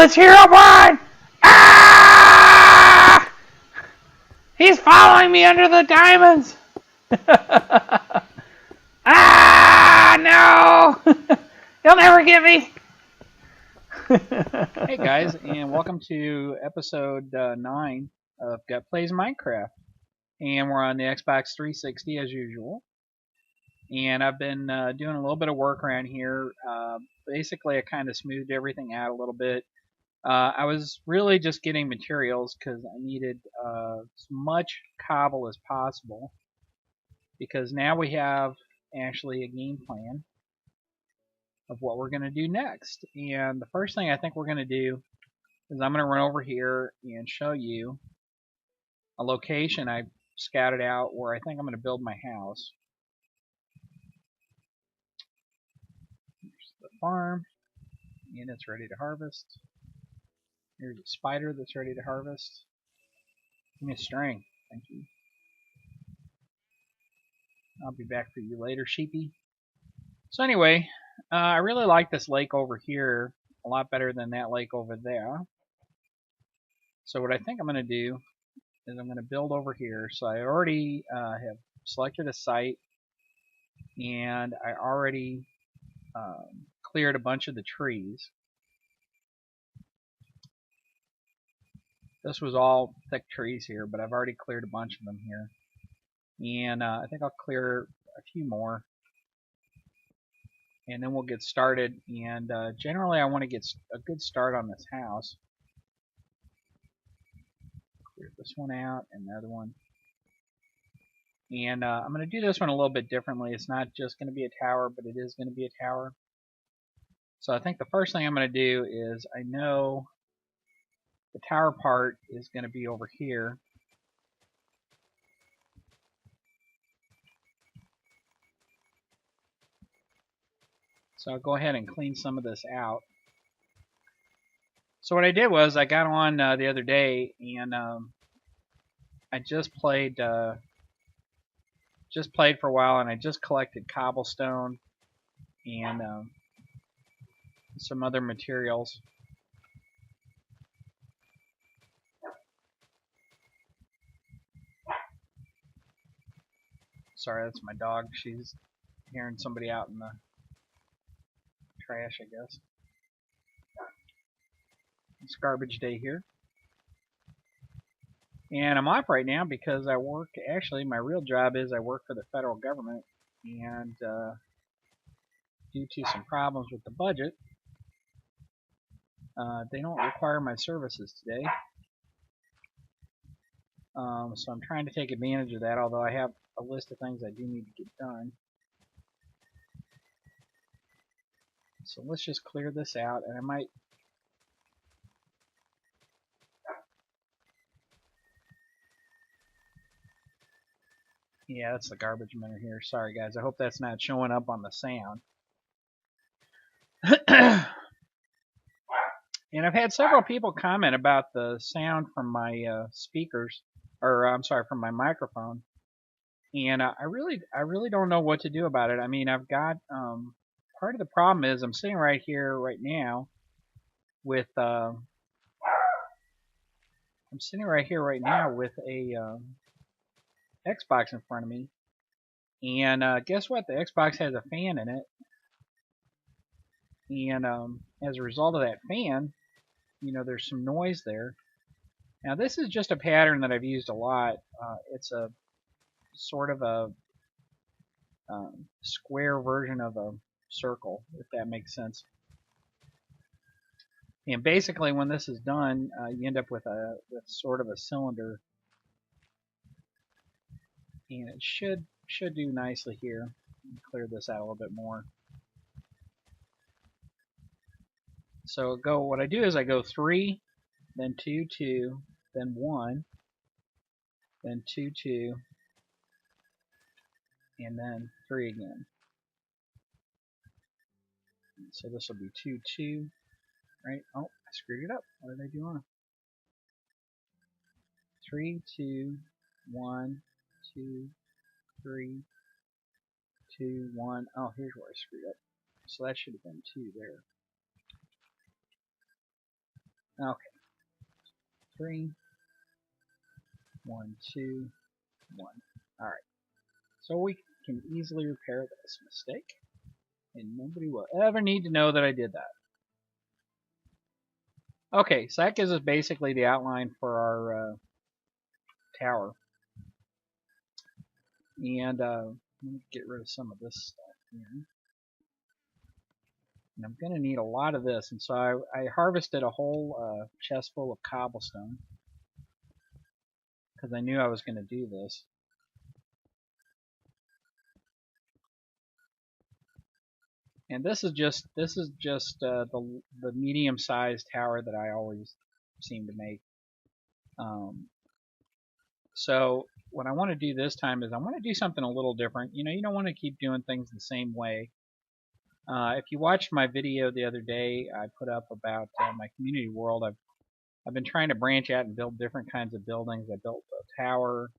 let's hear a run! Ah! He's following me under the diamonds! Ah, no! He'll never get me! Hey guys, and welcome to episode 9 of Gut Plays Minecraft. And we're on the Xbox 360 as usual. And I've been doing a little bit of work around here. Basically, I kind of smoothed everything out a little bit. I was really just getting materials because I needed as much cobble as possible. Because now we have actually a game plan of what we're going to do next. And the first thing I think we're going to do is I'm going to run over here and show you a location I scouted out where I think I'm going to build my house. Here's the farm, and it's ready to harvest. Here's a spider that's ready to harvest. Give me a string, thank you. I'll be back for you later, sheepy. So anyway, I really like this lake over here a lot better than that lake over there. So what I think I'm going to do is I'm going to build over here. So I already have selected a site, and I already cleared a bunch of the trees. This was all thick trees here, but I've already cleared a bunch of them here. And I think I'll clear a few more. And then we'll get started. And generally I want to get a good start on this house. Clear this one out and the other one. And I'm going to do this one a little bit differently. It's not just going to be a tower, but it is going to be a tower. So I think the first thing I'm going to do is I know the tower part is going to be over here. So I'll go ahead and clean some of this out. So what I did was I got on the other day and I just played for a while, and I just collected cobblestone and some other materials. Sorry, that's my dog. She's hearing somebody out in the trash, I guess. It's garbage day here. And I'm off right now because I work, actually my real job is I work for the federal government, and due to some problems with the budget, they don't require my services today. So I'm trying to take advantage of that, although I have a list of things I do need to get done. So let's just clear this out, and I might... Yeah, that's the garbage man here. Sorry guys, I hope that's not showing up on the sound. And I've had several people comment about the sound from my speakers, or I'm sorry, from my microphone. And I really don't know what to do about it. I mean, I've got part of the problem is I'm sitting right here right now with a Xbox in front of me, and guess what? The Xbox has a fan in it, and as a result of that fan, you know, there's some noise there. Now this is just a pattern that I've used a lot. It's a sort of a square version of a circle, if that makes sense. And basically, when this is done, you end up with sort of a cylinder, and it should do nicely here. Clear this out a little bit more. So what I do is I go 3, then 2, 2, then 1, then 2, 2, and then 3 again. So this will be 2, 2, right? Oh, I screwed it up. What did I do wrong? 3, 2, 1, 2, 3, 2, 1. Oh, here's where I screwed up. So that should have been 2 there. Okay. 3, 1, 2, 1. Alright. So we can easily repair this mistake. And nobody will ever need to know that I did that. Okay, so that gives us basically the outline for our tower. And let me get rid of some of this stuff here. And I'm going to need a lot of this. And so I harvested a whole chest full of cobblestone. Because I knew I was going to do this. And this is just the medium-sized tower that I always seem to make. So what I want to do this time is I want to do something a little different. You know, you don't want to keep doing things the same way. If you watched my video the other day, I put up about my community world. I've been trying to branch out and build different kinds of buildings. I built a tower.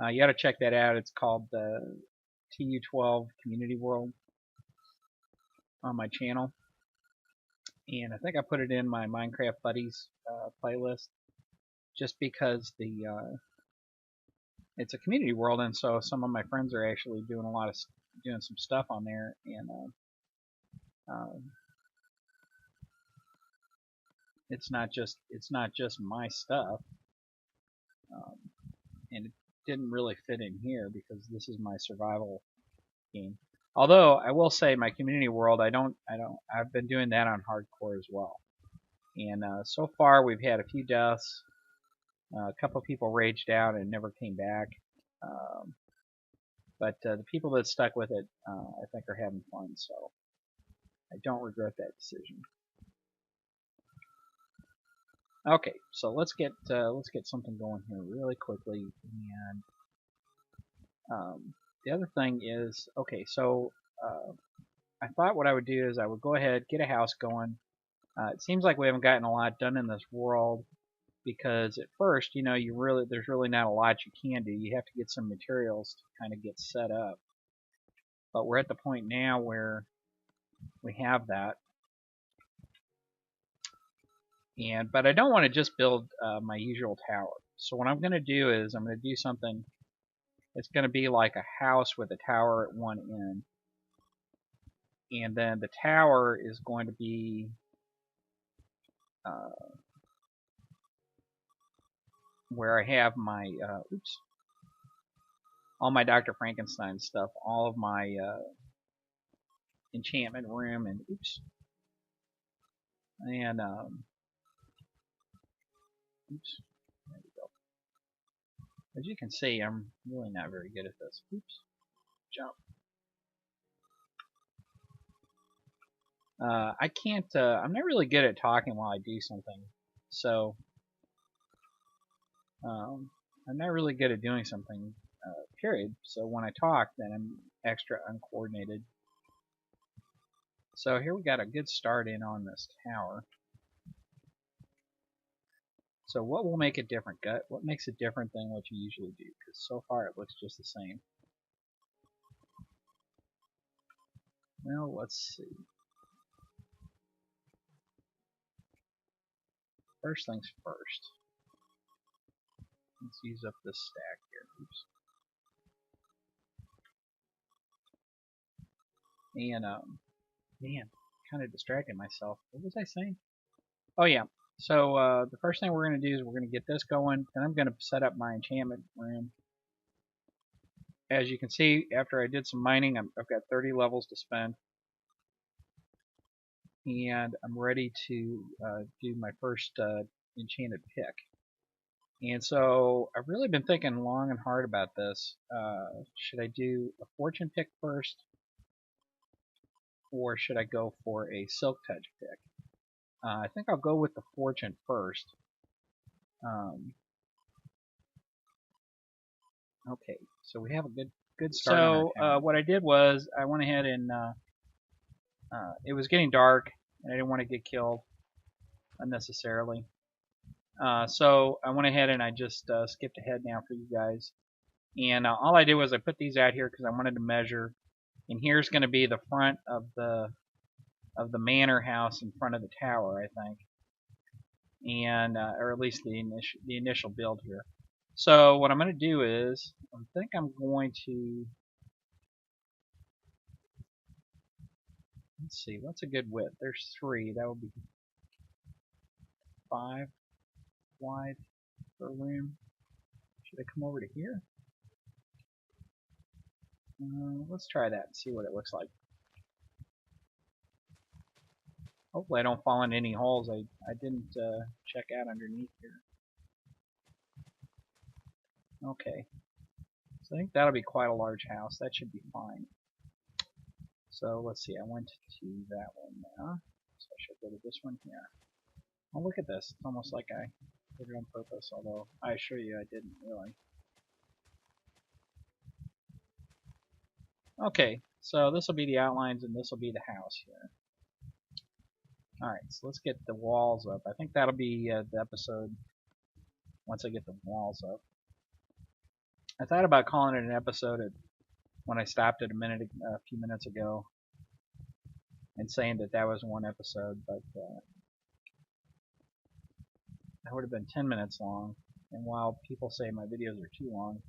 You got to check that out. It's called the TU12 Community World on my channel. And I think I put it in my Minecraft Buddies playlist just because it's a community world, and so some of my friends are actually doing some stuff on there, and it's not just my stuff, and it didn't really fit in here because this is my survival game. Although I will say my community world, I've been doing that on hardcore as well, and so far we've had a few deaths. A couple of people raged out and never came back. But the people that stuck with it, I think, are having fun. So I don't regret that decision. Okay, so let's get something going here really quickly. And the other thing is, okay, so I thought what I would do is I would go ahead, get a house going. It seems like we haven't gotten a lot done in this world because at first, you know, there's really not a lot you can do. You have to get some materials to kind of get set up. But we're at the point now where we have that. But I don't want to just build my usual tower. So what I'm going to do is I'm going to do something. It's going to be like a house with a tower at one end. And then the tower is going to be where I have my all my Dr. Frankenstein stuff, all of my enchantment room, and and there we go. As you can see, I'm really not very good at this. Jump. I can't. I'm not really good at talking while I do something, so I'm not really good at doing something. Period. So when I talk, then I'm extra uncoordinated. So here we got a good start in on this tower. So what will make it different, Gut? What makes it different than what you usually do? Because so far it looks just the same. Well, let's see. First things first. Let's use up this stack here. And man, kind of distracted myself. What was I saying? Oh yeah. So the first thing we're going to do is we're going to get this going. Then I'm going to set up my enchantment room. As you can see, after I did some mining, I've got 30 levels to spend. And I'm ready to do my first enchanted pick. And so I've really been thinking long and hard about this. Should I do a fortune pick first? Or should I go for a silk touch pick? I think I'll go with the fortune first. Okay, so we have a good start. So what I did was I went ahead and it was getting dark and I didn't want to get killed unnecessarily. So I went ahead and I just skipped ahead now for you guys. And all I did was I put these out here because I wanted to measure. And here's going to be the front of the manor house in front of the tower, I think. and or at least the initial build here. So what I'm going to do is I think I'm going to, let's see, what's a good width? There's 3. That would be 5 wide per room. Should I come over to here? Let's try that and see what it looks like. Hopefully I don't fall in any holes I didn't check out underneath here. Okay, so I think that'll be quite a large house. That should be fine. So let's see, I went to that one now. So I should go to this one here. Oh, look at this. It's almost like I did it on purpose, although I assure you I didn't really. Okay, so this will be the outlines and this will be the house here. Alright, so let's get the walls up. I think that'll be the episode once I get the walls up. I thought about calling it an episode when I stopped it a few minutes ago and saying that was one episode, but that would have been 10 minutes long. And while people say my videos are too long,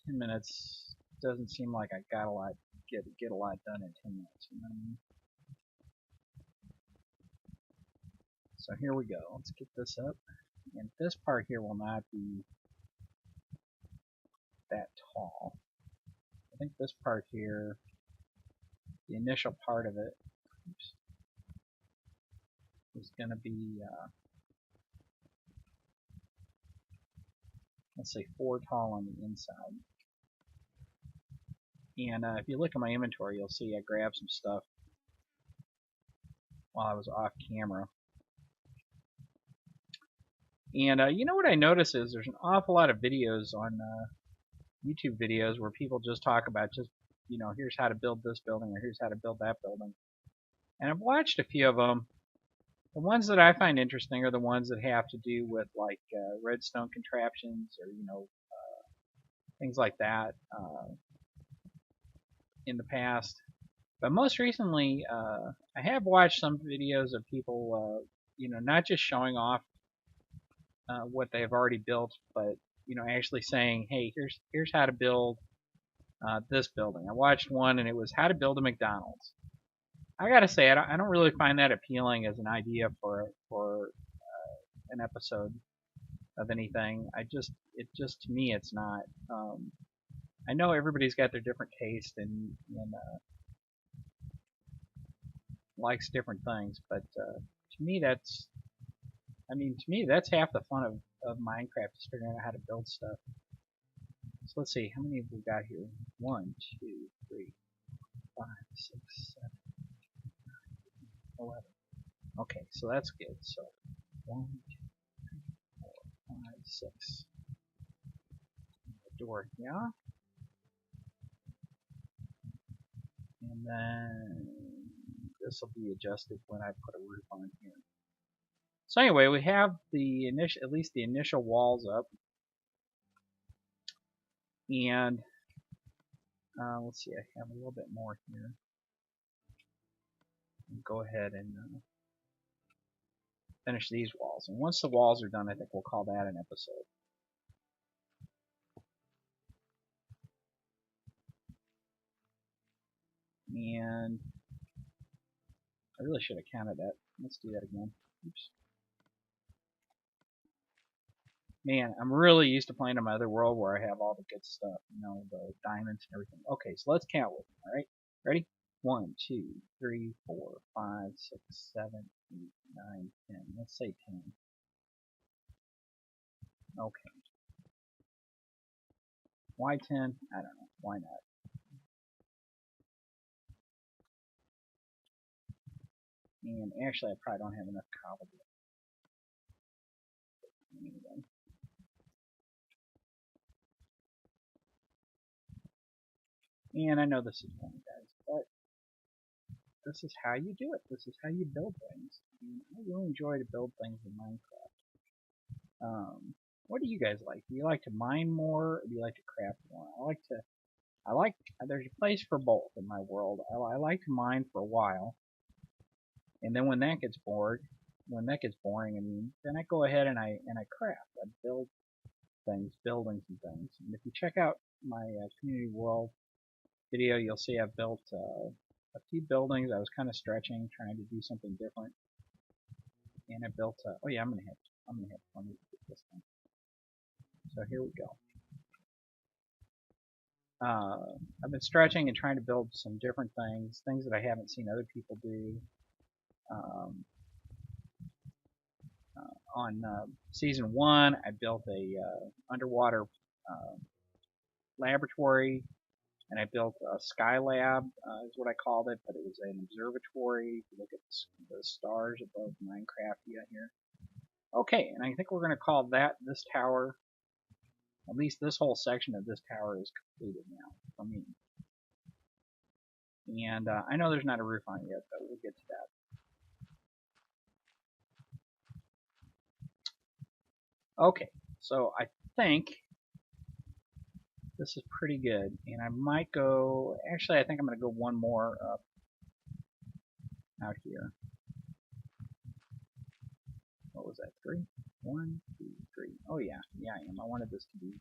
10 minutes doesn't seem like I got a lot get a lot done in 10 minutes. You know what I mean? So here we go. Let's get this up. And this part here will not be that tall. I think this part here, the initial part of it, is going to be, let's say 4 tall on the inside. And if you look at my inventory, you'll see I grabbed some stuff while I was off camera. And you know what I notice is there's an awful lot of videos on YouTube videos where people just talk about here's how to build this building or here's how to build that building. And I've watched a few of them. The ones that I find interesting are the ones that have to do with like redstone contraptions or things like that in the past. But most recently, I have watched some videos of people, not just showing off what they've already built, but actually saying, "Hey, here's how to build this building." I watched one, and it was how to build a McDonald's. I gotta say, I don't really find that appealing as an idea for an episode of anything. To me, it's not. I know everybody's got their different taste and likes different things, but to me, that's half the fun of Minecraft is figuring out how to build stuff. So let's see, how many have we got here? 1, 2, 3, 5, 6, 7, 11. Okay, so that's good. So 1, 2, 3, 4, 5, 6. The door, yeah. And then this will be adjusted when I put a roof on here. So anyway, we have at least the initial walls up, and let's see, I have a little bit more here. Go ahead and finish these walls. And once the walls are done, I think we'll call that an episode. And I really should have counted that. Let's do that again. Oops. Man, I'm really used to playing in my other world where I have all the good stuff, the diamonds and everything. Okay, so let's count with me, alright? Ready? 1, 2, 3, 4, 5, 6, 7, 8, 9, 10. Let's say 10. Okay. Why 10? I don't know. Why not? And actually, I probably don't have enough cobble yet. Anyway. And I know this is wrong, guys, but this is how you do it. This is how you build things. And I really enjoy to build things in Minecraft. What do you guys like? Do you like to mine more, or do you like to craft more? There's a place for both in my world. I like to mine for a while, and then when that gets bored, when that gets boring, I mean, then I go ahead and I craft. I build things, buildings and things. And if you check out my community world video, you'll see I've built a few buildings. I was kind of stretching, trying to do something different, and I built. Oh yeah, I'm gonna hit 20 to get this thing. So here we go. I've been stretching and trying to build some different things that I haven't seen other people do. Um, on season 1, I built a underwater uh, laboratory, and I built a sky lab, is what I called it, but it was an observatory to look at the stars above Minecraft here. Okay, and I think we're going to call this tower. At least this whole section of this tower is completed now for me. And I know there's not a roof on it yet, but we'll get to that. Okay, so I think this is pretty good, and I might go. Actually, I think I'm going to go one more up out here. What was that? 3? 1, 2, 3. Oh yeah, I am. I wanted this to be.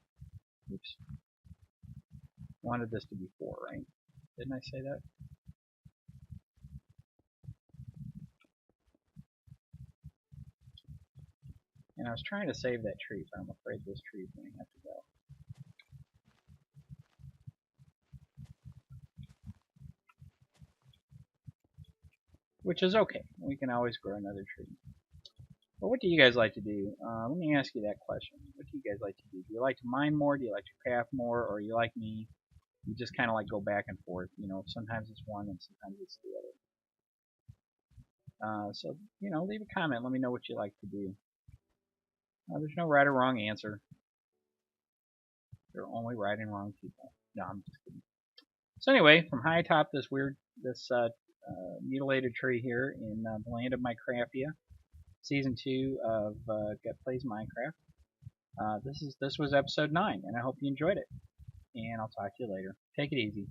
Oops. I wanted this to be 4, right? Didn't I say that? And I was trying to save that tree, but I'm afraid this tree is going to have to go. Which is okay. We can always grow another tree. But what do you guys like to do? Let me ask you that question. What do you guys like to do? Do you like to mine more? Do you like to craft more? Or are you like me? You just kind of like go back and forth. You know, sometimes it's one and sometimes it's the other. So, you know, leave a comment. Let me know what you like to do. There's no right or wrong answer. There are only right and wrong people. No, I'm just kidding. So anyway, from high atop this mutilated tree here in the land of Minecraftia, season 2 of Get Plays Minecraft. This was episode 9, and I hope you enjoyed it. And I'll talk to you later. Take it easy.